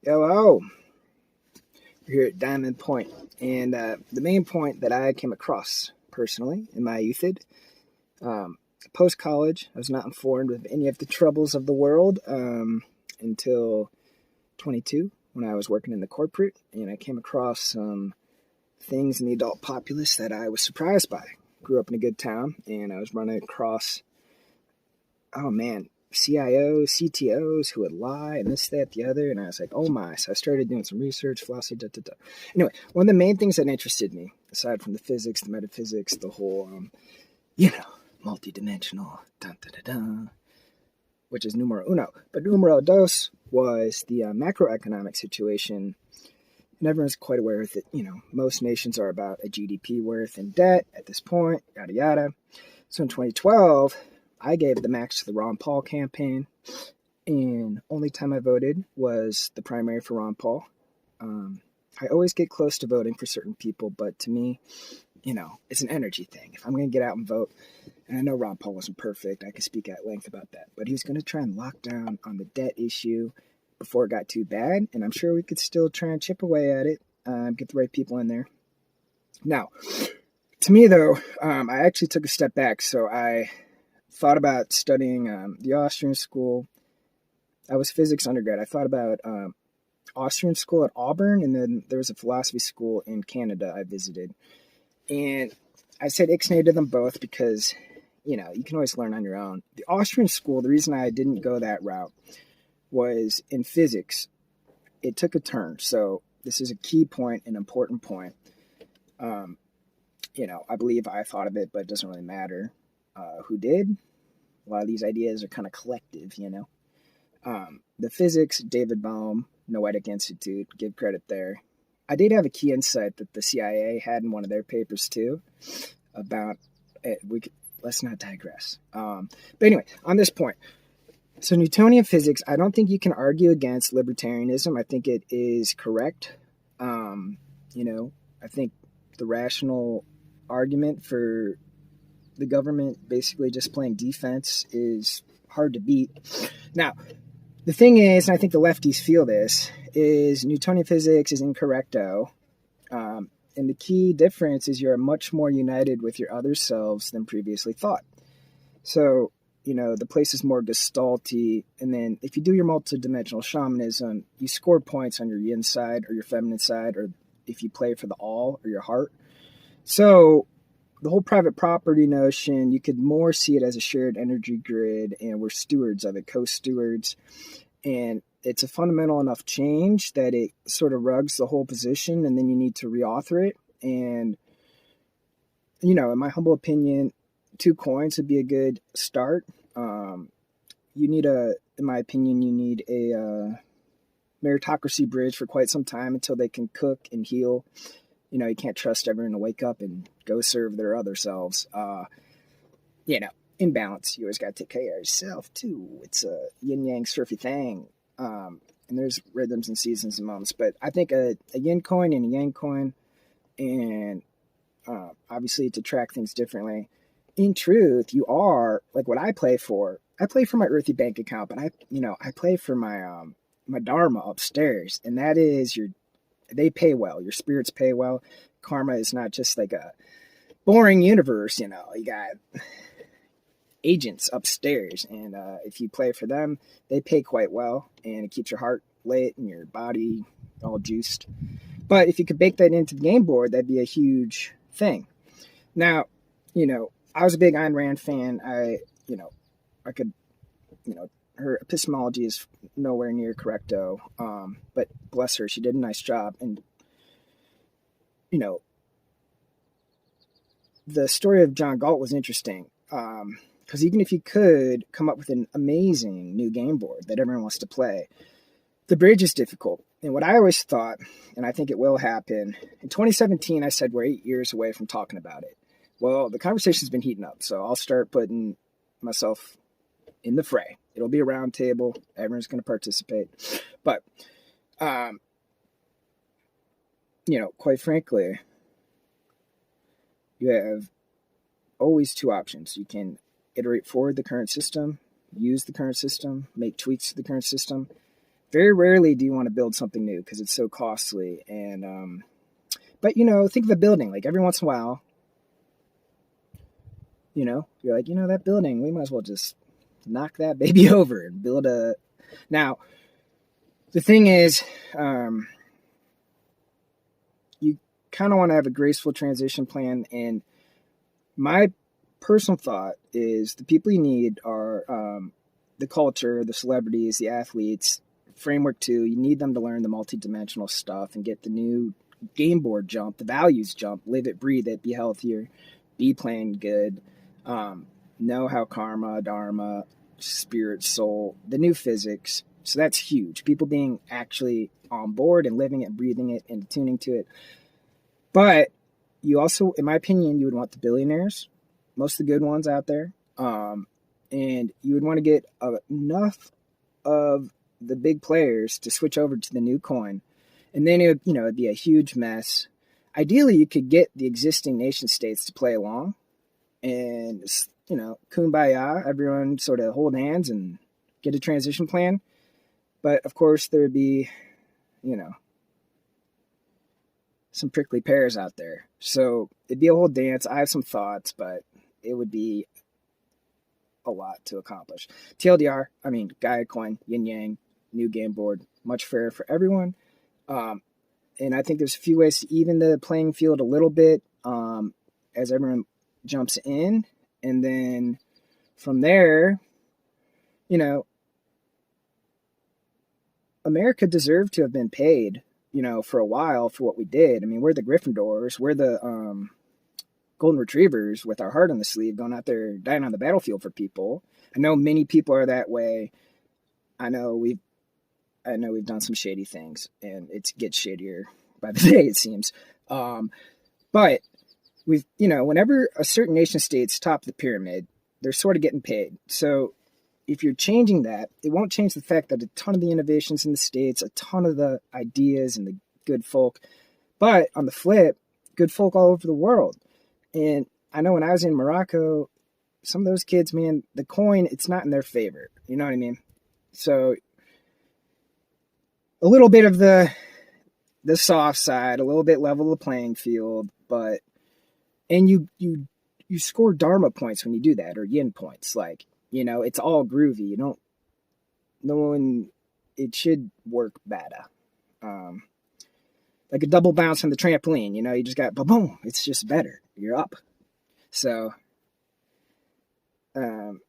Hello, we're here at Diamond Point, and the main point that I came across personally in my youthhood, post college, I was not informed of any of the troubles of the world until 22 when I was working in the corporate, and I came across some things in the adult populace that I was surprised by. Grew up in a good town, and I was running across, oh man, CIOs, CTOs who would lie and this, that, the other. And I was like, oh my. So I started doing some research, philosophy, da, da, da. Anyway, one of the main things that interested me, aside from the physics, the metaphysics, the whole, multidimensional, dun, dun, dun, dun, which is numero uno. But numero dos was the macroeconomic situation. And everyone's quite aware that, most nations are about a GDP worth in debt at this point, yada, yada. So in 2012, I gave the max to the Ron Paul campaign, and only time I voted was the primary for Ron Paul. I always get close to voting for certain people, but to me, it's an energy thing. If I'm going to get out and vote, and I know Ron Paul wasn't perfect, I could speak at length about that, but he was going to try and lock down on the debt issue before it got too bad, and I'm sure we could still try and chip away at it, get the right people in there. Now, to me, though, I actually took a step back, so I thought about studying the Austrian school. I was physics undergrad. I thought about Austrian school at Auburn, and then there was a philosophy school in Canada I visited. And I said ixnay to them both because, you can always learn on your own. The Austrian school, the reason I didn't go that route was in physics, it took a turn. So this is a key point, an important point. I believe I thought of it, but it doesn't really matter who did. A lot of these ideas are kind of collective, The physics, David Bohm, Noetic Institute, give credit there. I did have a key insight that the CIA had in one of their papers too about it. Let's not digress. But anyway, on this point, so Newtonian physics, I don't think you can argue against libertarianism. I think it is correct. I think the rational argument for the government basically just playing defense is hard to beat. Now, the thing is, and I think the lefties feel this, is Newtonian physics is incorrecto. And the key difference is you're much more united with your other selves than previously thought. So, the place is more gestalty. And then if you do your multidimensional shamanism, you score points on your yin side or your feminine side, or if you play for the all or your heart. So the whole private property notion, you could more see it as a shared energy grid, and we're stewards of it, co-stewards. And it's a fundamental enough change that it sort of rugs the whole position, and then you need to reauthor it. And, in my humble opinion, 2 coins would be a good start. In my opinion, you need a meritocracy bridge for quite some time until they can cook and heal. You can't trust everyone to wake up and go serve their other selves. In balance, you always got to take care of yourself, too. It's a yin-yang surfy thing. And there's rhythms and seasons and moments. But I think a yin coin and a yang coin, and obviously to track things differently. In truth, you are, like what I play for my earthy bank account, but I play for my my dharma upstairs. And that is they pay well. Your spirits pay well. Karma is not just like a boring universe, you got agents upstairs. And if you play for them, they pay quite well. And it keeps your heart lit and your body all juiced. But if you could bake that into the game board, that'd be a huge thing. Now, I was a big Ayn Rand fan. I could, her epistemology is nowhere near correcto. But bless her, she did a nice job. And, the story of John Galt was interesting. Because even if you could come up with an amazing new game board that everyone wants to play, the bridge is difficult. And what I always thought, and I think it will happen, in 2017, I said we're 8 years away from talking about it. Well, the conversation's been heating up, so I'll start putting myself in the fray. It'll be a round table. Everyone's going to participate. But, quite frankly, you have always 2 options. You can iterate forward the current system, use the current system, make tweaks to the current system. Very rarely do you want to build something new because it's so costly. And but think of a building. Like every once in a while, you're like, that building, we might as well just knock that baby over and build a. Now, the thing is, you kind of want to have a graceful transition plan. And my personal thought is the people you need are the culture, the celebrities, the athletes. Framework 2, you need them to learn the multidimensional stuff and get the new game board jump, the values jump, live it, breathe it, be healthier, be playing good, know how karma, dharma, spirit, soul, the new physics. So that's huge. People being actually on board and living it, breathing it, and tuning to it. But you also, in my opinion, you would want the billionaires, most of the good ones out there. And you would want to get enough of the big players to switch over to the new coin. And then it'd be a huge mess. Ideally, you could get the existing nation states to play along and, kumbaya, everyone sort of hold hands and get a transition plan. But of course, there would be, some prickly pears out there. So it'd be a whole dance. I have some thoughts, but it would be a lot to accomplish. TLDR, Gaia coin, yin yang, new game board, much fairer for everyone. And I think there's a few ways to even the playing field a little bit as everyone jumps in. And then from there, America deserved to have been paid, for a while for what we did. We're the Gryffindors. We're the Golden Retrievers with our heart on the sleeve, going out there, dying on the battlefield for people. I know many people are that way. I know we've done some shady things, and it gets shadier by the day, it seems. But whenever a certain nation state's top of the pyramid, they're sort of getting paid. So if you're changing that, it won't change the fact that a ton of the innovations in the States, a ton of the ideas and the good folk, but on the flip, good folk all over the world. And I know when I was in Morocco, some of those kids, man, the coin, it's not in their favor. You know what I mean? So a little bit of the soft side, a little bit level the playing field, and you score dharma points when you do that, or yin points. Like, it's all groovy. It should work better. Like a double bounce on the trampoline, you just got boom, it's just better. You're up. So, there's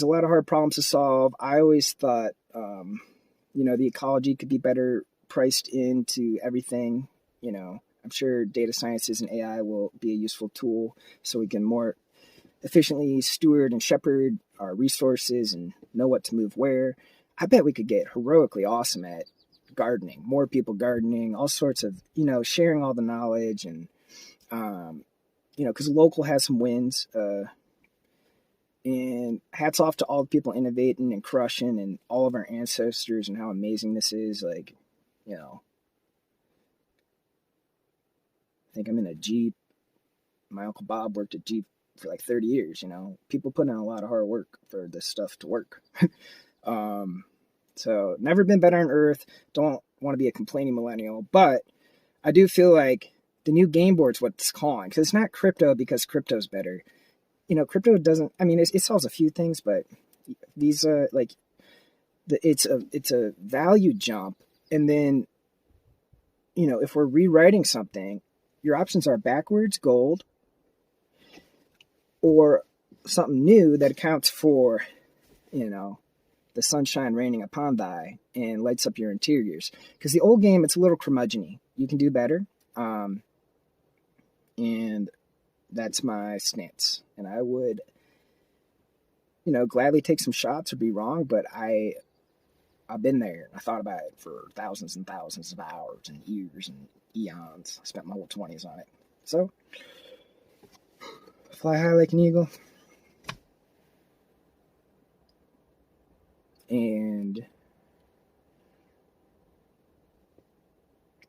a lot of hard problems to solve. I always thought, the ecology could be better priced into everything. I'm sure data sciences and AI will be a useful tool so we can more efficiently steward and shepherd our resources and know what to move where. I bet we could get heroically awesome at gardening, more people gardening, all sorts of, sharing all the knowledge and, because local has some wins. And hats off to all the people innovating and crushing and all of our ancestors and how amazing this is. Like, I think I'm in a Jeep. My Uncle Bob worked at Jeep for like 30 years, People put in a lot of hard work for this stuff to work. So never been better on earth. Don't want to be a complaining millennial, but I do feel like the new game board's what it's calling, because it's not crypto because crypto's better. Crypto doesn't, it sells a few things, but these it's a value jump. And then, if we're rewriting something, your options are backwards gold or something new that accounts for, the sunshine raining upon thy and lights up your interiors. Because the old game, it's a little curmudgeon-y. You can do better. And that's my stance. And I would, gladly take some shots or be wrong, but I've been there. I thought about it for thousands and thousands of hours and years and eons. I spent my whole 20s on it. So, fly high like an eagle. And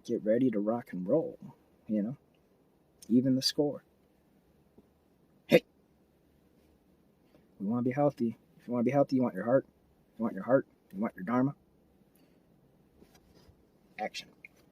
get ready to rock and roll, even the score. Hey, we want to be healthy. If you want to be healthy, you want your heart. You want your heart. You want your Dharma? Action.